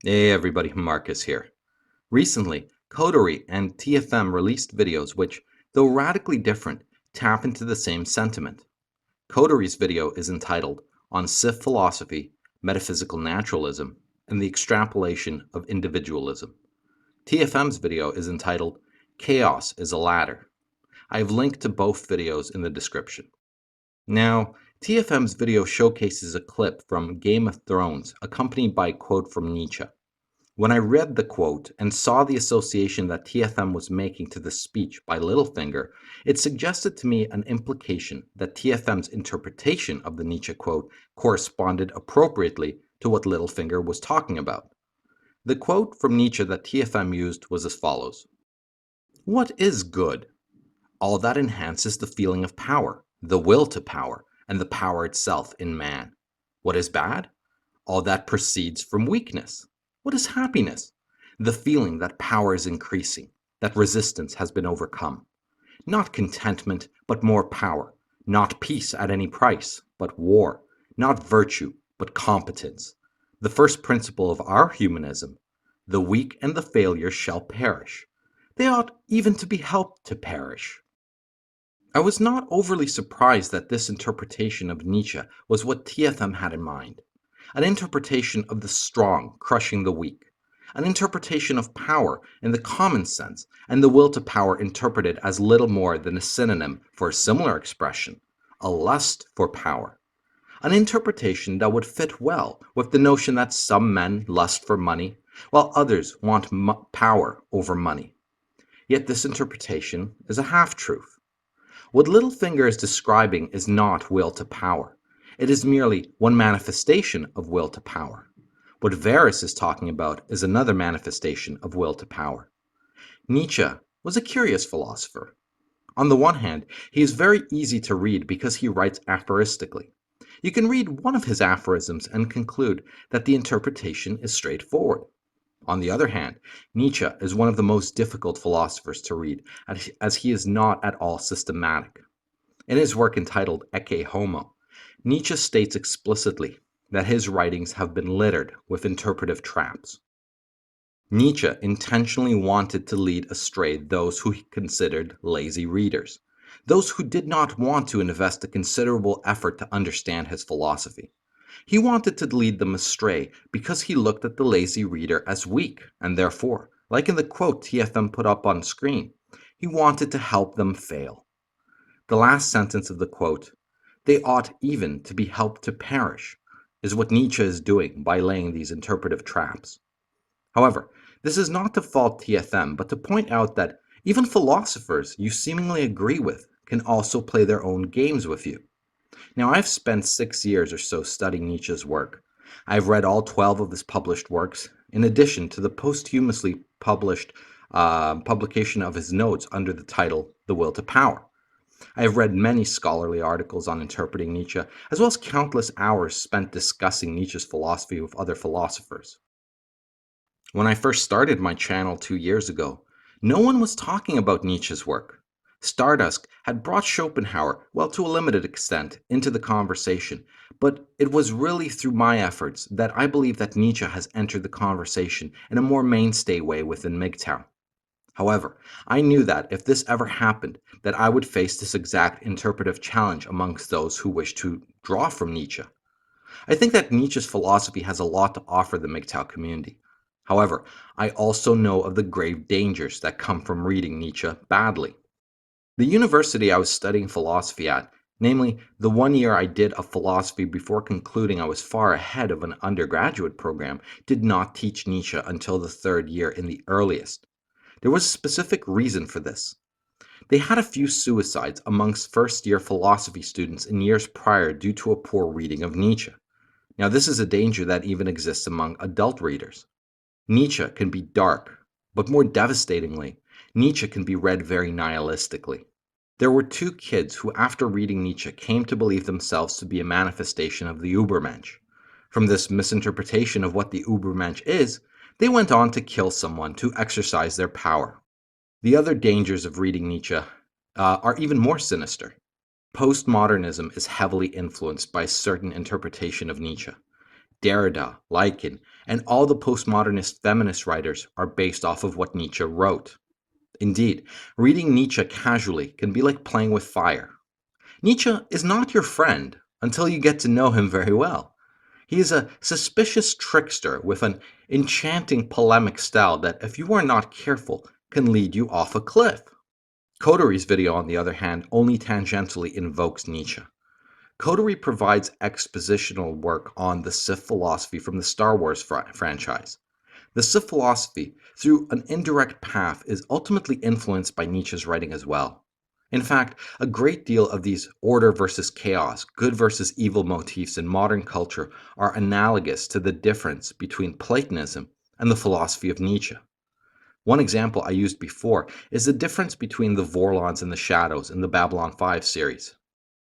Hey everybody, Marcus here. Recently, Coterie and TFM released videos which, though radically different, tap into the same sentiment. Coterie's video is entitled On Civ Philosophy, Metaphysical Naturalism, and the Extrapolation of Individualism. TFM's video is entitled Chaos is a Ladder. I have linked to both videos in the description. Now, TFM's video showcases a clip from Game of Thrones accompanied by a quote from Nietzsche. When I read the quote and saw the association that TFM was making to the speech by Littlefinger, it suggested to me an implication that TFM's interpretation of the Nietzsche quote corresponded appropriately to what Littlefinger was talking about. The quote from Nietzsche that TFM used was as follows: "What is good? All that enhances the feeling of power, the will to power, and the power itself in man. What is bad? All that proceeds from weakness. What is happiness? The feeling that power is increasing, that resistance has been overcome. Not contentment, but more power. Not peace at any price, but war. Not virtue, but competence. The first principle of our humanism. The weak and the failure shall perish. They ought even to be helped to perish." I was not overly surprised that this interpretation of Nietzsche was what TFM had in mind. An interpretation of the strong crushing the weak, an interpretation of power in the common sense, and the will to power interpreted as little more than a synonym for a similar expression, a lust for power. An interpretation that would fit well with the notion that some men lust for money, while others want power over money. Yet this interpretation is a half-truth. What Littlefinger is describing is not will to power. It is merely one manifestation of will to power. What Varus is talking about is another manifestation of will to power. Nietzsche was a curious philosopher. On the one hand, he is very easy to read because he writes aphoristically. You can read one of his aphorisms and conclude that the interpretation is straightforward. On the other hand, Nietzsche is one of the most difficult philosophers to read, as he is not at all systematic. In his work entitled Ecce Homo, Nietzsche states explicitly that his writings have been littered with interpretive traps. Nietzsche intentionally wanted to lead astray those who he considered lazy readers, those who did not want to invest a considerable effort to understand his philosophy. He wanted to lead them astray because he looked at the lazy reader as weak, and therefore, like in the quote TFM put up on screen, he wanted to help them fail. The last sentence of the quote, "They ought even to be helped to perish," is what Nietzsche is doing by laying these interpretive traps. However, this is not to fault TFM, but to point out that even philosophers you seemingly agree with can also play their own games with you. Now, I've spent 6 years or so studying Nietzsche's work. I've read all 12 of his published works, in addition to the posthumously published publication of his notes under the title The Will to Power. I have read many scholarly articles on interpreting Nietzsche, as well as countless hours spent discussing Nietzsche's philosophy with other philosophers. When I first started my channel 2 years ago, no one was talking about Nietzsche's work. Stardust had brought Schopenhauer, well, to a limited extent, into the conversation, but it was really through my efforts that I believe that Nietzsche has entered the conversation in a more mainstay way within MGTOW. However, I knew that if this ever happened, that I would face this exact interpretive challenge amongst those who wish to draw from Nietzsche. I think that Nietzsche's philosophy has a lot to offer the MGTOW community. However, I also know of the grave dangers that come from reading Nietzsche badly. The university I was studying philosophy at, namely the 1 year I did of philosophy before concluding I was far ahead of an undergraduate program, did not teach Nietzsche until the 3rd year in the earliest. There was a specific reason for this. They had a few suicides amongst first-year philosophy students in years prior due to a poor reading of Nietzsche. Now, this is a danger that even exists among adult readers. Nietzsche can be dark, but more devastatingly, Nietzsche can be read very nihilistically. There were 2 kids who, after reading Nietzsche, came to believe themselves to be a manifestation of the Ubermensch. From this misinterpretation of what the Ubermensch is, they went on to kill someone to exercise their power. The other dangers of reading Nietzsche are even more sinister. Postmodernism is heavily influenced by a certain interpretation of Nietzsche. Derrida, Lycan, and all the postmodernist feminist writers are based off of what Nietzsche wrote. Indeed, reading Nietzsche casually can be like playing with fire. Nietzsche is not your friend until you get to know him very well. He is a suspicious trickster with an enchanting polemic style that, if you are not careful, can lead you off a cliff. Coterie's video, on the other hand, only tangentially invokes Nietzsche. Coterie provides expositional work on the Sith philosophy from the Star Wars franchise. The Sith philosophy, through an indirect path, is ultimately influenced by Nietzsche's writing as well. In fact, a great deal of these order versus chaos, good versus evil motifs in modern culture are analogous to the difference between Platonism and the philosophy of Nietzsche. One example I used before is the difference between the Vorlons and the Shadows in the Babylon 5 series.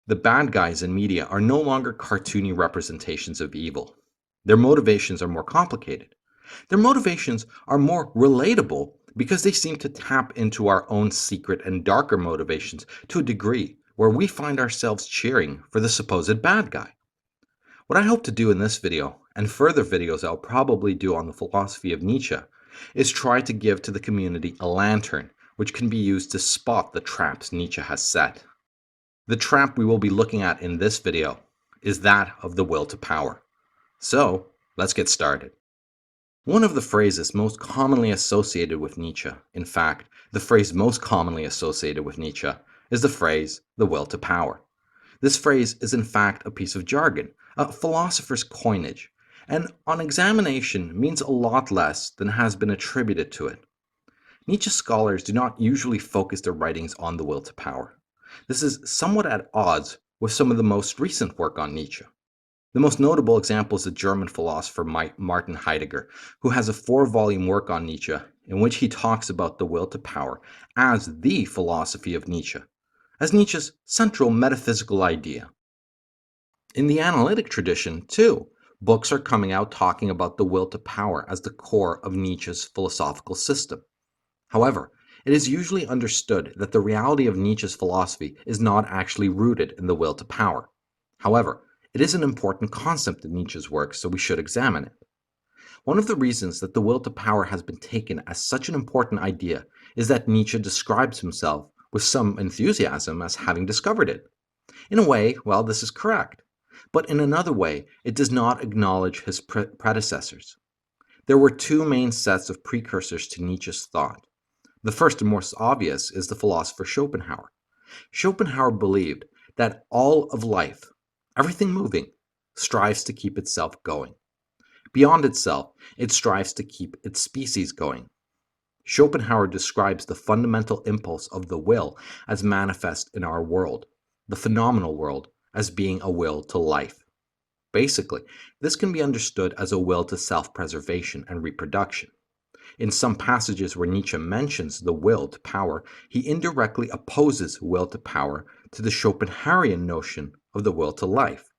The bad guys in media are no longer cartoony representations of evil. Their motivations are more complicated. Their motivations are more relatable because they seem to tap into our own secret and darker motivations to a degree where we find ourselves cheering for the supposed bad guy. What I hope to do in this video, and further videos I'll probably do on the philosophy of Nietzsche, is try to give to the community a lantern which can be used to spot the traps Nietzsche has set. The trap we will be looking at in this video is that of the will to power. So, let's get started. One of the phrases most commonly associated with Nietzsche, in fact, the phrase most commonly associated with Nietzsche, is the phrase, the will to power. This phrase is in fact a piece of jargon, a philosopher's coinage, and on examination means a lot less than has been attributed to it. Nietzsche scholars do not usually focus their writings on the will to power. This is somewhat at odds with some of the most recent work on Nietzsche. The most notable example is the German philosopher Martin Heidegger, who has a 4-volume work on Nietzsche in which he talks about the will to power as the philosophy of Nietzsche, as Nietzsche's central metaphysical idea. In the analytic tradition, too, books are coming out talking about the will to power as the core of Nietzsche's philosophical system. However, it is usually understood that the reality of Nietzsche's philosophy is not actually rooted in the will to power. However, it is an important concept in Nietzsche's work, so we should examine it. One of the reasons that the will to power has been taken as such an important idea is that Nietzsche describes himself with some enthusiasm as having discovered it. In a way, well, this is correct. But in another way, it does not acknowledge his predecessors. There were 2 main sets of precursors to Nietzsche's thought. The first and most obvious is the philosopher Schopenhauer. Schopenhauer believed that all of life, everything moving, strives to keep itself going. Beyond itself, it strives to keep its species going. Schopenhauer describes the fundamental impulse of the will as manifest in our world, the phenomenal world, as being a will to life. Basically, this can be understood as a will to self-preservation and reproduction. In some passages where Nietzsche mentions the will to power, he indirectly opposes will to power to the Schopenhauerian notion of the will to life.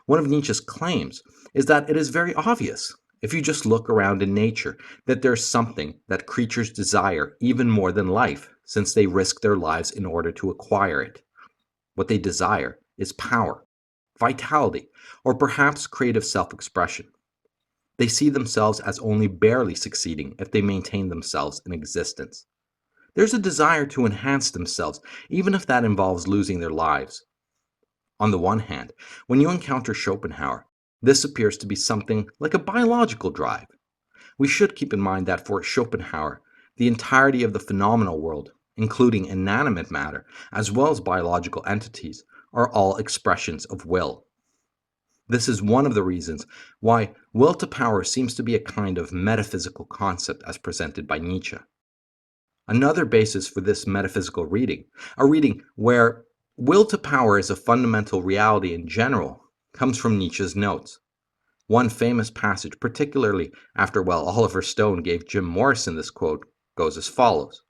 One of Nietzsche's claims is that it is very obvious, if you just look around in nature, that there's something that creatures desire even more than life, since they risk their lives in order to acquire it. What they desire is power, vitality, or perhaps creative self-expression. They see themselves as only barely succeeding if they maintain themselves in existence. There's a desire to enhance themselves, even if that involves losing their lives. On the one hand, when you encounter Schopenhauer, this appears to be something like a biological drive. We should keep in mind that for Schopenhauer, the entirety of the phenomenal world, including inanimate matter, as well as biological entities, are all expressions of will. This is one of the reasons why will to power seems to be a kind of metaphysical concept as presented by Nietzsche. Another basis for this metaphysical reading, a reading where will to power is a fundamental reality in general, comes from Nietzsche's notes. One famous passage, particularly after, Oliver Stone gave Jim Morrison this quote, goes as follows.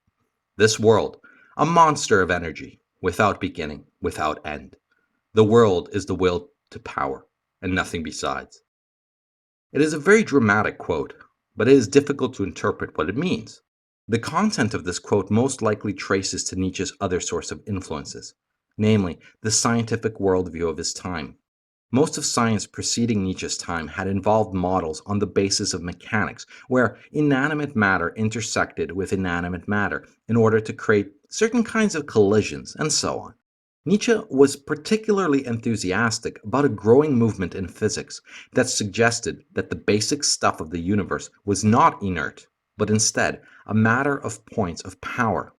"This world, a monster of energy, without beginning, without end. The world is the will to power, and nothing besides." It is a very dramatic quote, but it is difficult to interpret what it means. The content of this quote most likely traces to Nietzsche's other source of influences, namely the scientific worldview of his time. Most of science preceding Nietzsche's time had involved models on the basis of mechanics, where inanimate matter intersected with inanimate matter in order to create certain kinds of collisions, and so on. Nietzsche was particularly enthusiastic about a growing movement in physics that suggested that the basic stuff of the universe was not inert, but instead a matter of points of power.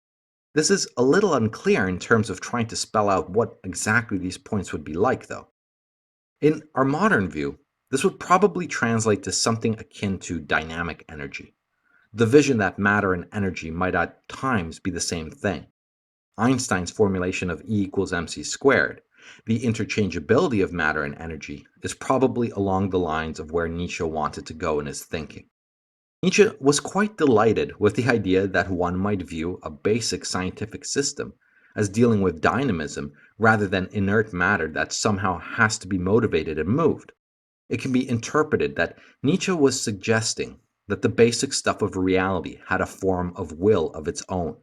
This is a little unclear in terms of trying to spell out what exactly these points would be like, though. In our modern view, this would probably translate to something akin to dynamic energy, the vision that matter and energy might at times be the same thing. Einstein's formulation of E equals mc squared, the interchangeability of matter and energy, is probably along the lines of where Nietzsche wanted to go in his thinking. Nietzsche was quite delighted with the idea that one might view a basic scientific system as dealing with dynamism rather than inert matter that somehow has to be motivated and moved. It can be interpreted that Nietzsche was suggesting that the basic stuff of reality had a form of will of its own.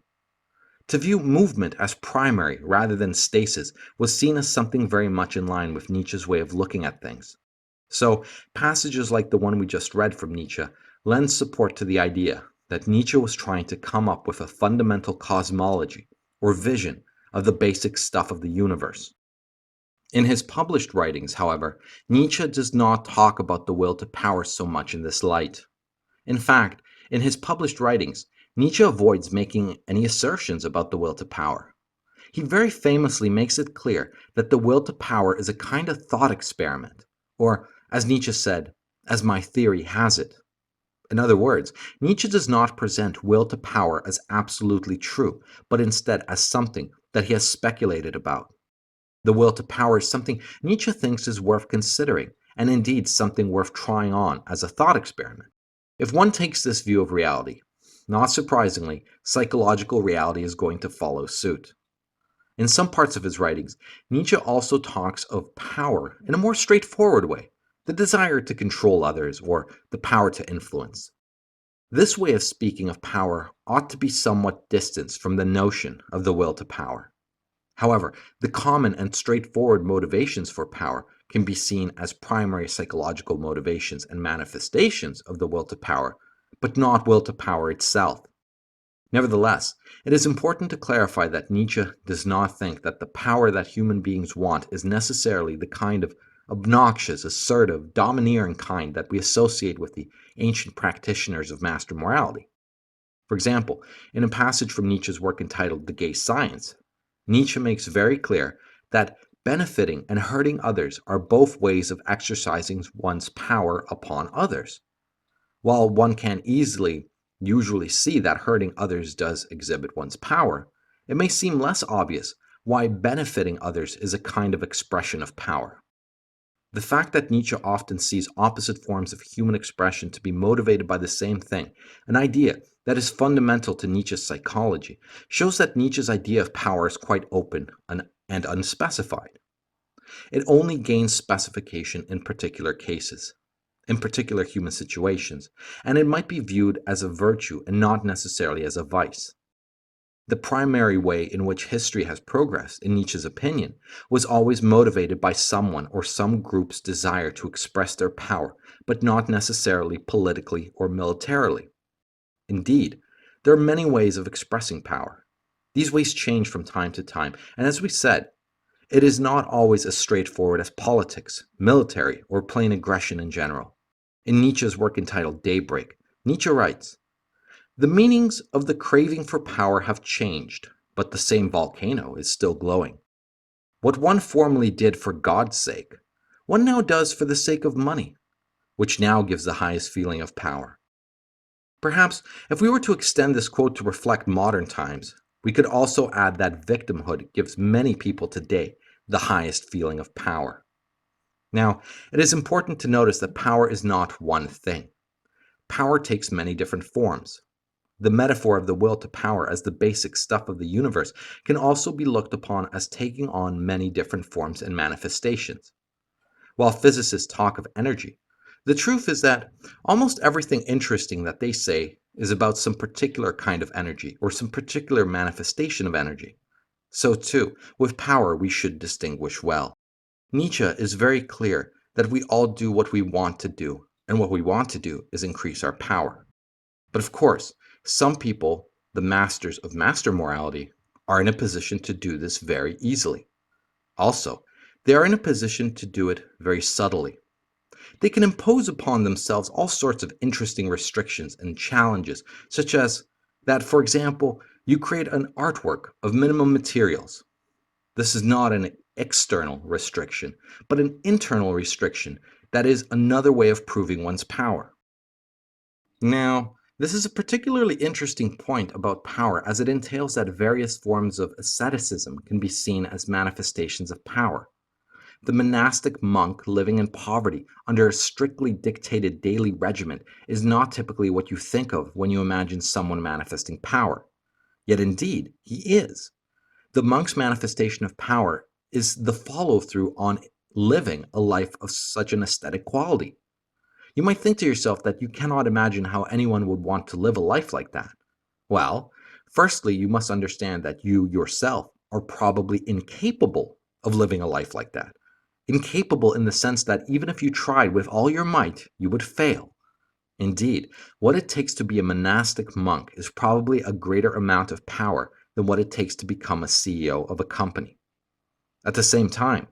To view movement as primary rather than stasis was seen as something very much in line with Nietzsche's way of looking at things. So, passages like the one we just read from Nietzsche lend support to the idea that Nietzsche was trying to come up with a fundamental cosmology, or vision, of the basic stuff of the universe. In his published writings, however, Nietzsche does not talk about the will to power so much in this light. In fact, in his published writings, Nietzsche avoids making any assertions about the will to power. He very famously makes it clear that the will to power is a kind of thought experiment, or, as Nietzsche said, as my theory has it. In other words, Nietzsche does not present will to power as absolutely true, but instead as something that he has speculated about. The will to power is something Nietzsche thinks is worth considering, and indeed something worth trying on as a thought experiment. If one takes this view of reality, not surprisingly, psychological reality is going to follow suit. In some parts of his writings, Nietzsche also talks of power in a more straightforward way, the desire to control others or the power to influence. This way of speaking of power ought to be somewhat distanced from the notion of the will to power. However, the common and straightforward motivations for power can be seen as primary psychological motivations and manifestations of the will to power, but not will to power itself. Nevertheless, it is important to clarify that Nietzsche does not think that the power that human beings want is necessarily the kind of obnoxious, assertive, domineering kind that we associate with the ancient practitioners of master morality. For example, in a passage from Nietzsche's work entitled The Gay Science, Nietzsche makes very clear that benefiting and hurting others are both ways of exercising one's power upon others. While one can usually see that hurting others does exhibit one's power, it may seem less obvious why benefiting others is a kind of expression of power. The fact that Nietzsche often sees opposite forms of human expression to be motivated by the same thing, an idea that is fundamental to Nietzsche's psychology, shows that Nietzsche's idea of power is quite open and unspecified. It only gains specification in particular cases, in particular human situations, and it might be viewed as a virtue and not necessarily as a vice. The primary way in which history has progressed, in Nietzsche's opinion, was always motivated by someone or some group's desire to express their power, but not necessarily politically or militarily. Indeed, there are many ways of expressing power. These ways change from time to time, and as we said, it is not always as straightforward as politics, military, or plain aggression in general. In Nietzsche's work entitled Daybreak, Nietzsche writes, "The meanings of the craving for power have changed, but the same volcano is still glowing. What one formerly did for God's sake, one now does for the sake of money, which now gives the highest feeling of power." Perhaps, if we were to extend this quote to reflect modern times, we could also add that victimhood gives many people today the highest feeling of power. Now, it is important to notice that power is not one thing. Power takes many different forms. The metaphor of the will to power as the basic stuff of the universe can also be looked upon as taking on many different forms and manifestations. While physicists talk of energy, the truth is that almost everything interesting that they say is about some particular kind of energy or some particular manifestation of energy. So too, with power we should distinguish well. Nietzsche is very clear that we all do what we want to do, and what we want to do is increase our power. But of course, some people, the masters of master morality, are in a position to do this very easily. Also, they are in a position to do it very subtly. They can impose upon themselves all sorts of interesting restrictions and challenges, such as that, for example, you create an artwork of minimum materials. This is not an external restriction, but an internal restriction that is another way of proving one's power. Now, this is a particularly interesting point about power as it entails that various forms of asceticism can be seen as manifestations of power. The monastic monk living in poverty under a strictly dictated daily regimen is not typically what you think of when you imagine someone manifesting power. Yet indeed, he is. The monk's manifestation of power is the follow through on living a life of such an aesthetic quality. You might think to yourself that you cannot imagine how anyone would want to live a life like that. Well, firstly, you must understand that you yourself are probably incapable of living a life like that. Incapable in the sense that even if you tried with all your might, you would fail. Indeed, what it takes to be a monastic monk is probably a greater amount of power than what it takes to become a CEO of a company. At the same time,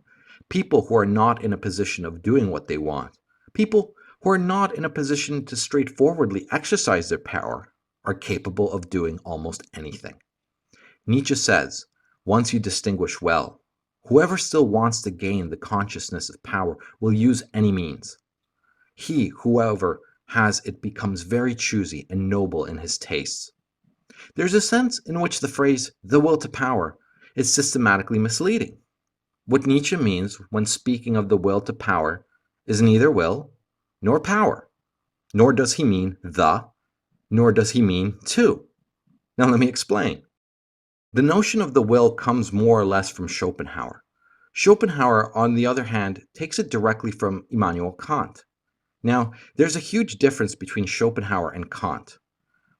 people who are not in a position of doing what they want, people who are not in a position to straightforwardly exercise their power, are capable of doing almost anything. Nietzsche says, once you distinguish well, whoever still wants to gain the consciousness of power will use any means. He, however, has it becomes very choosy and noble in his tastes. There's a sense in which the phrase the will to power is systematically misleading. What Nietzsche means when speaking of the will to power is neither will nor power, nor does he mean the, nor does he mean to. Now let me explain. The notion of the will comes more or less from Schopenhauer. Schopenhauer, on the other hand, takes it directly from Immanuel Kant. Now, there's a huge difference between Schopenhauer and Kant.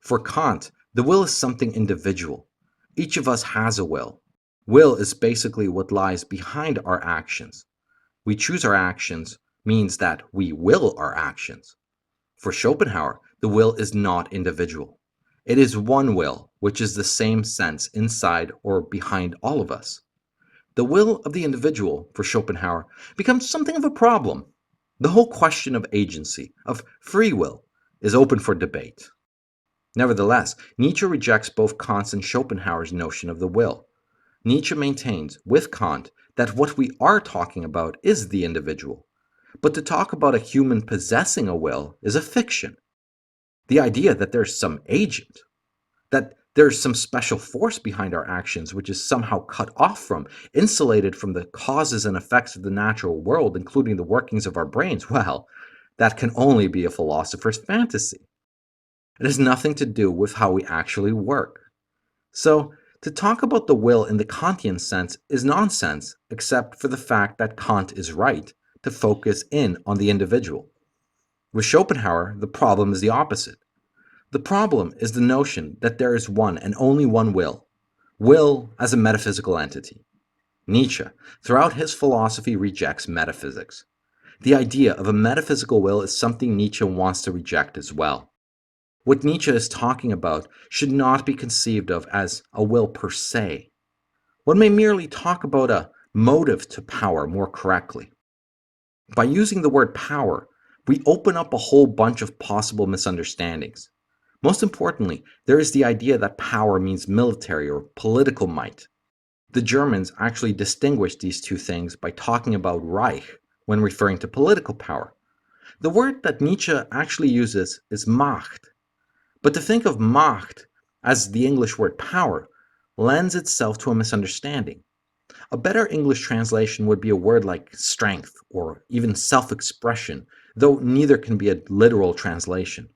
For Kant, the will is something individual. Each of us has a will. Will is basically what lies behind our actions. We choose our actions means that we will our actions. For Schopenhauer, the will is not individual. It is one will, which is the same sense inside or behind all of us. The will of the individual, for Schopenhauer, becomes something of a problem. The whole question of agency, of free will, is open for debate. Nevertheless, Nietzsche rejects both Kant's and Schopenhauer's notion of the will. Nietzsche maintains, with Kant, that what we are talking about is the individual. But to talk about a human possessing a will is a fiction. The idea that there's some agent, that there's some special force behind our actions which is somehow cut off from, insulated from the causes and effects of the natural world, including the workings of our brains, well, that can only be a philosopher's fantasy. It has nothing to do with how we actually work. So, to talk about the will in the Kantian sense is nonsense, except for the fact that Kant is right to focus in on the individual. With Schopenhauer, the problem is the opposite. The problem is the notion that there is one and only one will as a metaphysical entity. Nietzsche, throughout his philosophy, rejects metaphysics. The idea of a metaphysical will is something Nietzsche wants to reject as well. What Nietzsche is talking about should not be conceived of as a will per se. One may merely talk about a motive to power more correctly. By using the word power, we open up a whole bunch of possible misunderstandings. Most importantly, there is the idea that power means military or political might. The Germans actually distinguished these two things by talking about Reich when referring to political power. The word that Nietzsche actually uses is Macht. But to think of Macht as the English word power lends itself to a misunderstanding. A better English translation would be a word like strength or even self-expression, though neither can be a literal translation.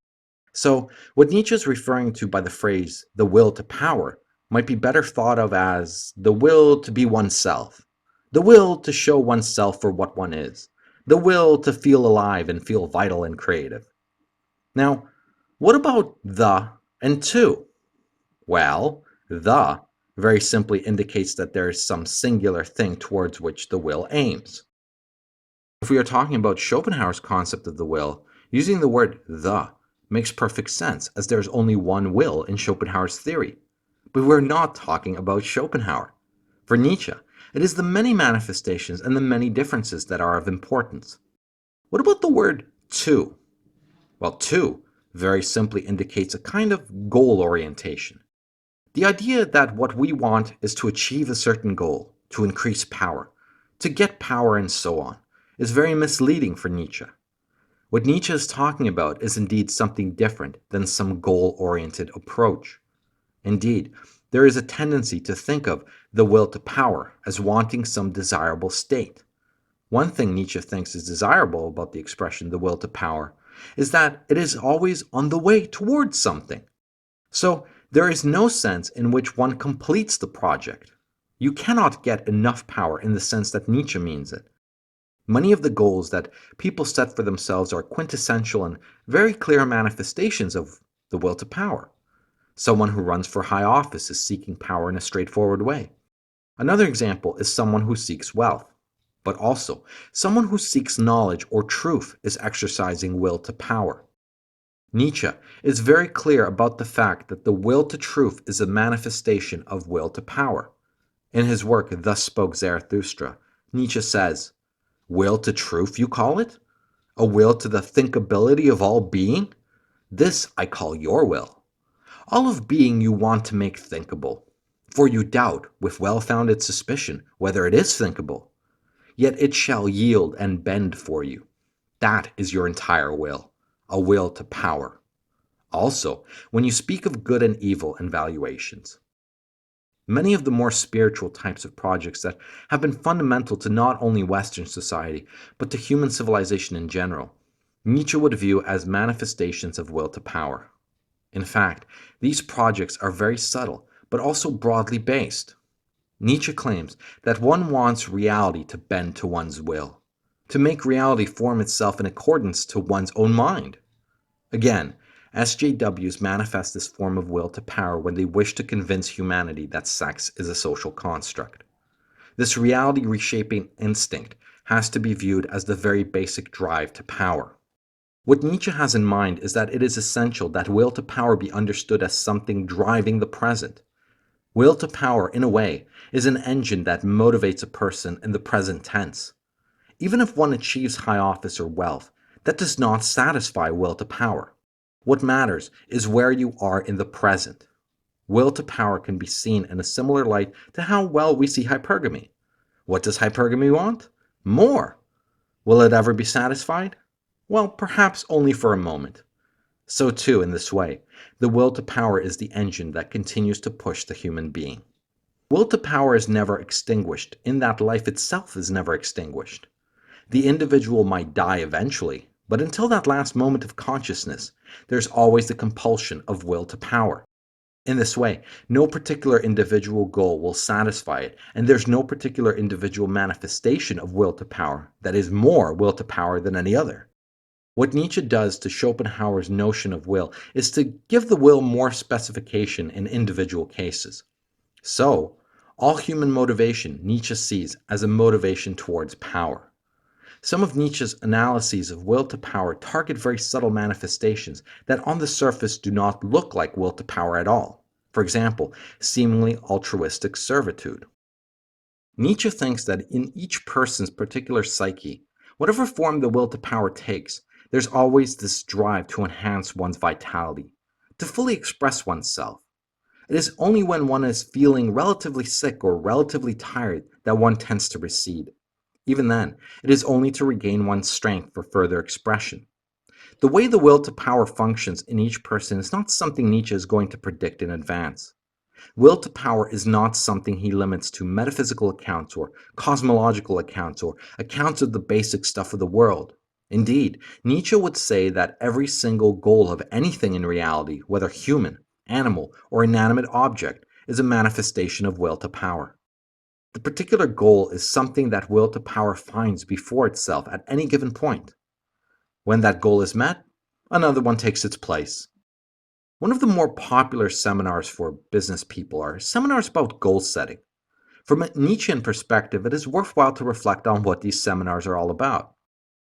So, what Nietzsche is referring to by the phrase the will to power might be better thought of as the will to be oneself, the will to show oneself for what one is, the will to feel alive and feel vital and creative. Now, what about the and to? Well, the very simply indicates that there is some singular thing towards which the will aims. If we are talking about Schopenhauer's concept of the will, using the word the makes perfect sense as there's only one will in Schopenhauer's theory. But we're not talking about Schopenhauer. For Nietzsche, it is the many manifestations and the many differences that are of importance. What about the word to? Well, to very simply indicates a kind of goal orientation. The idea that what we want is to achieve a certain goal, to increase power, to get power, and so on, is very misleading for Nietzsche. What Nietzsche is talking about is indeed something different than some goal-oriented approach. Indeed, there is a tendency to think of the will to power as wanting some desirable state. One thing Nietzsche thinks is desirable about the expression the will to power is that it is always on the way towards something. So there is no sense in which one completes the project. You cannot get enough power in the sense that Nietzsche means it. Many of the goals that people set for themselves are quintessential and very clear manifestations of the will to power. Someone who runs for high office is seeking power in a straightforward way. Another example is someone who seeks wealth. But also, someone who seeks knowledge or truth is exercising will to power. Nietzsche is very clear about the fact that the will to truth is a manifestation of will to power. In his work, Thus Spoke Zarathustra, Nietzsche says, "Will to truth, you call it? A will to the thinkability of all being? This I call your will. All of being you want to make thinkable, for you doubt, with well-founded suspicion, whether it is thinkable. Yet it shall yield and bend for you. That is your entire will, a will to power." Also, when you speak of good and evil and valuations, many of the more spiritual types of projects that have been fundamental to not only Western society, but to human civilization in general, Nietzsche would view as manifestations of will to power. In fact, these projects are very subtle, but also broadly based. Nietzsche claims that one wants reality to bend to one's will, to make reality form itself in accordance to one's own mind. Again, SJWs manifest this form of will to power when they wish to convince humanity that sex is a social construct. This reality reshaping instinct has to be viewed as the very basic drive to power. What Nietzsche has in mind is that it is essential that will to power be understood as something driving the present. Will to power, in a way, is an engine that motivates a person in the present tense. Even if one achieves high office or wealth, that does not satisfy will to power. What matters is where you are in the present. Will to power can be seen in a similar light to how well we see hypergamy. What does hypergamy want? More. Will it ever be satisfied? Well, perhaps only for a moment. So too, in this way, the will to power is the engine that continues to push the human being. Will to power is never extinguished, in that life itself is never extinguished. The individual might die eventually, but until that last moment of consciousness, there's always the compulsion of will to power. In this way, no particular individual goal will satisfy it, and there's no particular individual manifestation of will to power that is more will to power than any other. What Nietzsche does to Schopenhauer's notion of will is to give the will more specification in individual cases. So, all human motivation Nietzsche sees as a motivation towards power. Some of Nietzsche's analyses of will to power target very subtle manifestations that on the surface do not look like will to power at all. For example, seemingly altruistic servitude. Nietzsche thinks that in each person's particular psyche, whatever form the will to power takes, there's always this drive to enhance one's vitality, to fully express oneself. It is only when one is feeling relatively sick or relatively tired that one tends to recede. Even then, it is only to regain one's strength for further expression. The way the will to power functions in each person is not something Nietzsche is going to predict in advance. Will to power is not something he limits to metaphysical accounts or cosmological accounts or accounts of the basic stuff of the world. Indeed, Nietzsche would say that every single goal of anything in reality, whether human, animal, or inanimate object, is a manifestation of will to power. The particular goal is something that will to power finds before itself at any given point. When that goal is met, another one takes its place. One of the more popular seminars for business people are seminars about goal setting. From a Nietzschean perspective, it is worthwhile to reflect on what these seminars are all about.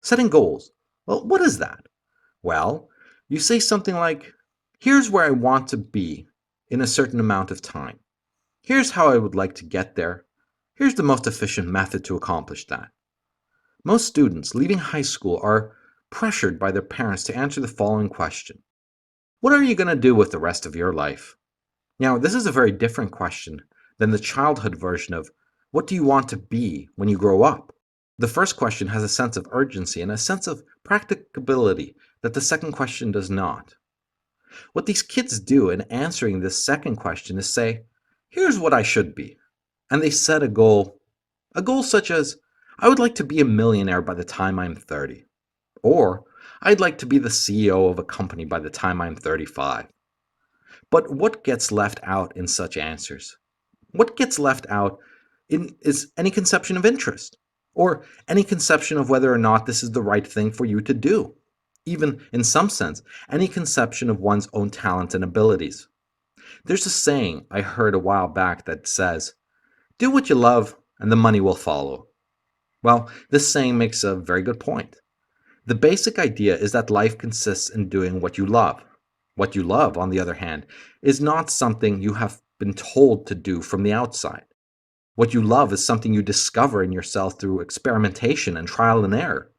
Setting goals. Well, what is that? Well, you say something like, here's where I want to be in a certain amount of time. Here's how I would like to get there. Here's the most efficient method to accomplish that. Most students leaving high school are pressured by their parents to answer the following question: what are you going to do with the rest of your life? Now, this is a very different question than the childhood version of, what do you want to be when you grow up? The first question has a sense of urgency and a sense of practicability that the second question does not. What these kids do in answering this second question is say, here's what I should be. And they set a goal such as, I would like to be a millionaire by the time I'm 30. Or, I'd like to be the CEO of a company by the time I'm 35. But what gets left out in such answers? What gets left out is any conception of interest, or any conception of whether or not this is the right thing for you to do. Even, in some sense, any conception of one's own talents and abilities. There's a saying I heard a while back that says, do what you love and the money will follow. Well, this saying makes a very good point. The basic idea is that life consists in doing what you love. What you love, on the other hand, is not something you have been told to do from the outside. What you love is something you discover in yourself through experimentation and trial and error.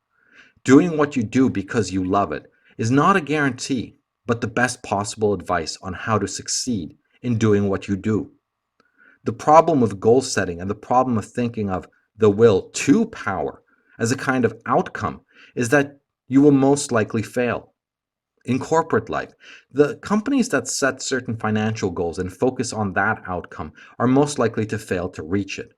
Doing what you do because you love it is not a guarantee, but the best possible advice on how to succeed in doing what you do. The problem with goal setting and the problem of thinking of the will to power as a kind of outcome is that you will most likely fail. In corporate life, the companies that set certain financial goals and focus on that outcome are most likely to fail to reach it.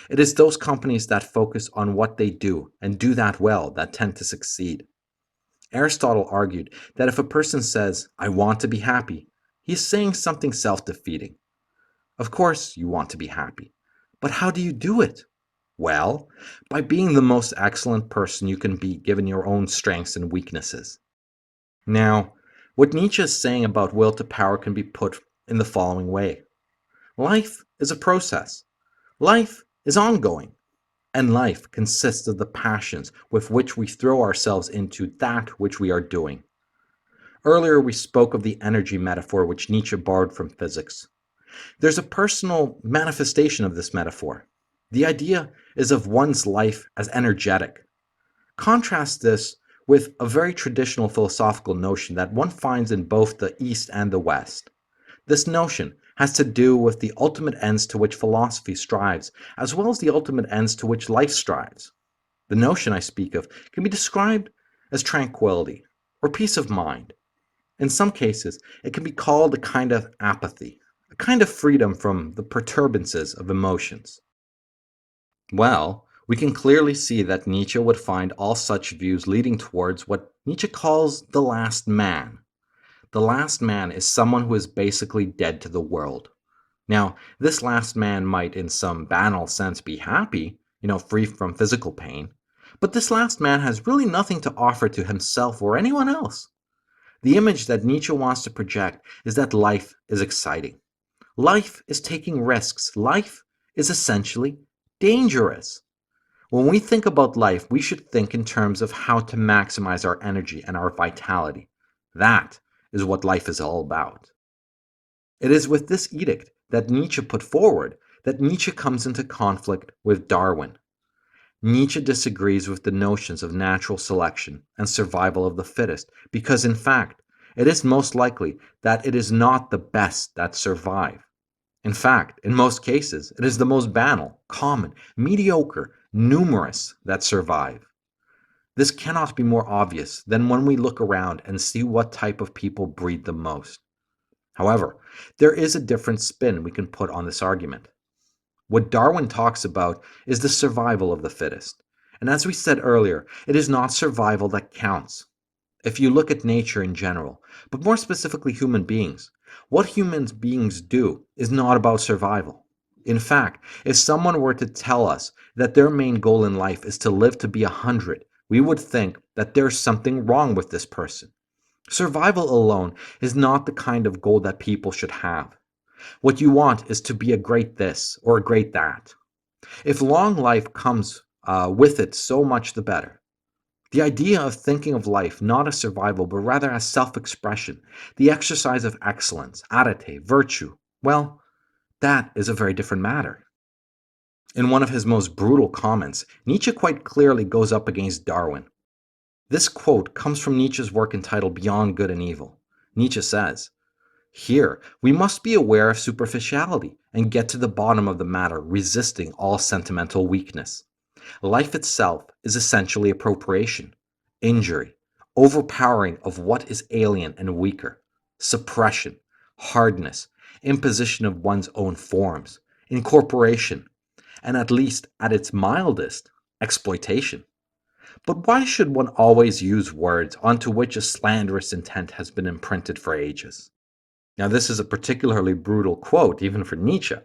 It is those companies that focus on what they do and do that well that tend to succeed. Aristotle argued that if a person says, I want to be happy, he is saying something self-defeating. Of course you want to be happy, but how do you do it? Well, by being the most excellent person you can be given your own strengths and weaknesses. Now, what Nietzsche is saying about will to power can be put in the following way. Life is a process. Life is ongoing. And life consists of the passions with which we throw ourselves into that which we are doing. Earlier we spoke of the energy metaphor which Nietzsche borrowed from physics. There's a personal manifestation of this metaphor. The idea is of one's life as energetic. Contrast this with a very traditional philosophical notion that one finds in both the East and the West. This notion has to do with the ultimate ends to which philosophy strives, as well as the ultimate ends to which life strives. The notion I speak of can be described as tranquility or peace of mind. In some cases, it can be called a kind of apathy, a kind of freedom from the perturbances of emotions. Well, we can clearly see that Nietzsche would find all such views leading towards what Nietzsche calls the last man. The last man is someone who is basically dead to the world. Now, this last man might in some banal sense be happy, free from physical pain, but this last man has really nothing to offer to himself or anyone else. The image that Nietzsche wants to project is that life is exciting. Life is taking risks. Life is essentially dangerous. When we think about life, we should think in terms of how to maximize our energy and our vitality. That is what life is all about. It is with this edict that Nietzsche put forward that Nietzsche comes into conflict with Darwin. Nietzsche disagrees with the notions of natural selection and survival of the fittest because, in fact, it is most likely that it is not the best that survive. In fact, in most cases, it is the most banal, common, mediocre, numerous that survive. This cannot be more obvious than when we look around and see what type of people breed the most. However, there is a different spin we can put on this argument. What Darwin talks about is the survival of the fittest. And as we said earlier, it is not survival that counts. If you look at nature in general, but more specifically human beings, what human beings do is not about survival. In fact, if someone were to tell us that their main goal in life is to live to be 100, we would think that there's something wrong with this person. Survival alone is not the kind of goal that people should have. What you want is to be a great this or a great that. If long life comes with it, so much the better. The idea of thinking of life not as survival but rather as self expression, the exercise of excellence, arete, virtue, well, that is a very different matter. In one of his most brutal comments, Nietzsche quite clearly goes up against Darwin. This quote comes from Nietzsche's work entitled Beyond Good and Evil. Nietzsche says, "Here, we must be aware of superficiality and get to the bottom of the matter, resisting all sentimental weakness. Life itself is essentially appropriation, injury, overpowering of what is alien and weaker, suppression, hardness, imposition of one's own forms, incorporation, and at least at its mildest, exploitation. But why should one always use words onto which a slanderous intent has been imprinted for ages?" Now, this is a particularly brutal quote, even for Nietzsche.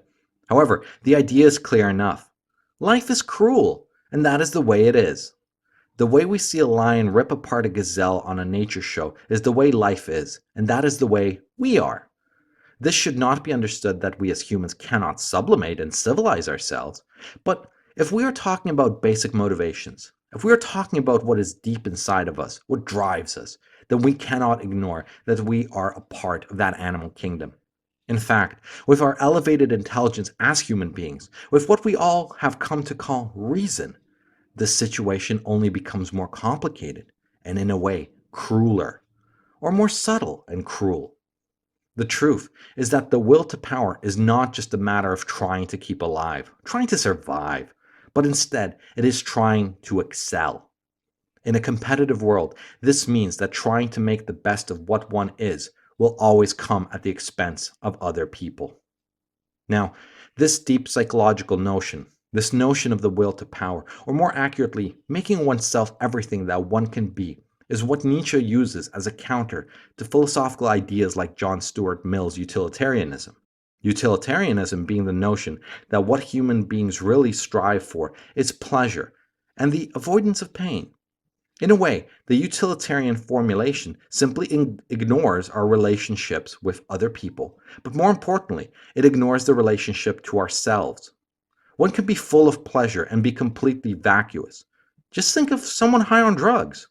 However, the idea is clear enough. Life is cruel, and that is the way it is. The way we see a lion rip apart a gazelle on a nature show is the way life is, and that is the way we are. This should not be understood that we as humans cannot sublimate and civilize ourselves, but if we are talking about basic motivations, if we are talking about what is deep inside of us, what drives us, then we cannot ignore that we are a part of that animal kingdom. In fact, with our elevated intelligence as human beings, with what we all have come to call reason, this situation only becomes more complicated and, in a way, crueler, or more subtle and cruel. The truth is that the will to power is not just a matter of trying to keep alive, trying to survive, but instead it is trying to excel. In a competitive world, this means that trying to make the best of what one is will always come at the expense of other people. Now, this deep psychological notion, this notion of the will to power, or more accurately, making oneself everything that one can be, is what Nietzsche uses as a counter to philosophical ideas like John Stuart Mill's utilitarianism. Utilitarianism being the notion that what human beings really strive for is pleasure and the avoidance of pain. In a way, the utilitarian formulation simply ignores our relationships with other people, but more importantly, it ignores the relationship to ourselves. One can be full of pleasure and be completely vacuous. Just think of someone high on drugs.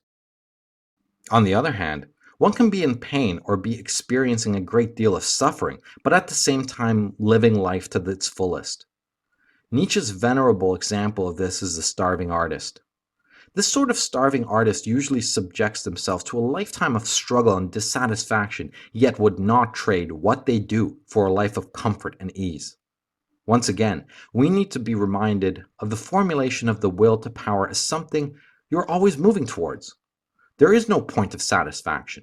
On the other hand, one can be in pain or be experiencing a great deal of suffering, but at the same time living life to its fullest. Nietzsche's venerable example of this is the starving artist. This sort of starving artist usually subjects themselves to a lifetime of struggle and dissatisfaction, yet would not trade what they do for a life of comfort and ease. Once again, we need to be reminded of the formulation of the will to power as something you're always moving towards. There is no point of satisfaction.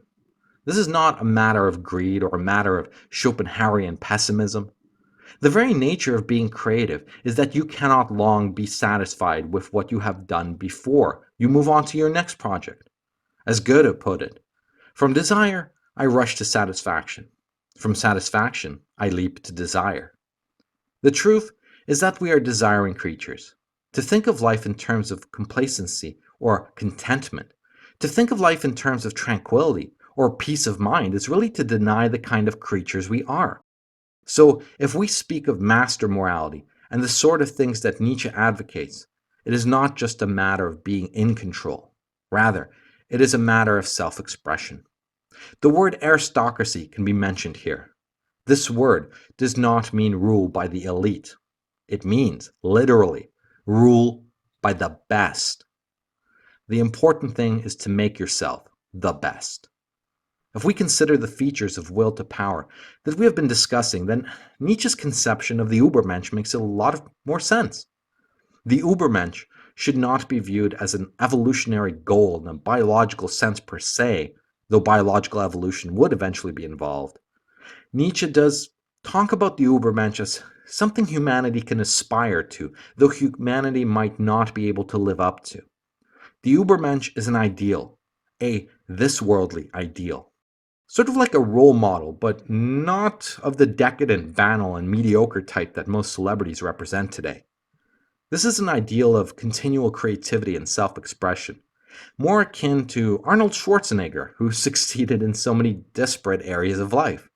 This is not a matter of greed or a matter of Schopenhauerian pessimism. The very nature of being creative is that you cannot long be satisfied with what you have done before you move on to your next project. As Goethe put it, "From desire, I rush to satisfaction. From satisfaction, I leap to desire." The truth is that we are desiring creatures. To think of life in terms of complacency or contentment, to think of life in terms of tranquility or peace of mind is really to deny the kind of creatures we are. So, if we speak of master morality and the sort of things that Nietzsche advocates, it is not just a matter of being in control. Rather, it is a matter of self expression. The word aristocracy can be mentioned here. This word does not mean rule by the elite. It means, literally, rule by the best. The important thing is to make yourself the best. If we consider the features of will to power that we have been discussing, then Nietzsche's conception of the Ubermensch makes a lot more sense. The Ubermensch should not be viewed as an evolutionary goal in a biological sense per se, though biological evolution would eventually be involved. Nietzsche does talk about the Ubermensch as something humanity can aspire to, though humanity might not be able to live up to. The Ubermensch is an ideal, a this-worldly ideal. Sort of like a role model, but not of the decadent, banal, and mediocre type that most celebrities represent today. This is an ideal of continual creativity and self-expression, more akin to Arnold Schwarzenegger, who succeeded in so many disparate areas of life.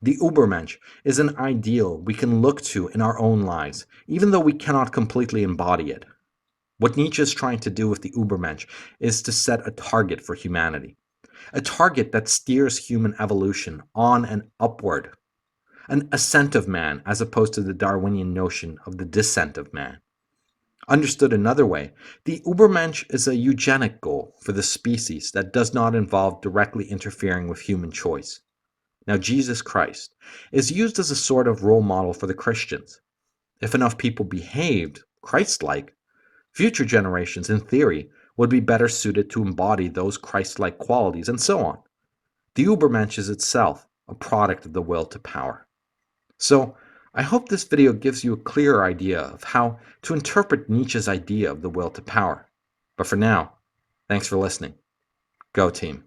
The Ubermensch is an ideal we can look to in our own lives, even though we cannot completely embody it. What Nietzsche is trying to do with the Ubermensch is to set a target for humanity, a target that steers human evolution on and upward, an ascent of man as opposed to the Darwinian notion of the descent of man. Understood another way, the Ubermensch is a eugenic goal for the species that does not involve directly interfering with human choice. Now, Jesus Christ is used as a sort of role model for the Christians. If enough people behaved Christ-like, future generations, in theory, would be better suited to embody those Christ-like qualities, and so on. The Ubermensch is itself a product of the will to power. So, I hope this video gives you a clearer idea of how to interpret Nietzsche's idea of the will to power. But for now, thanks for listening. Go team.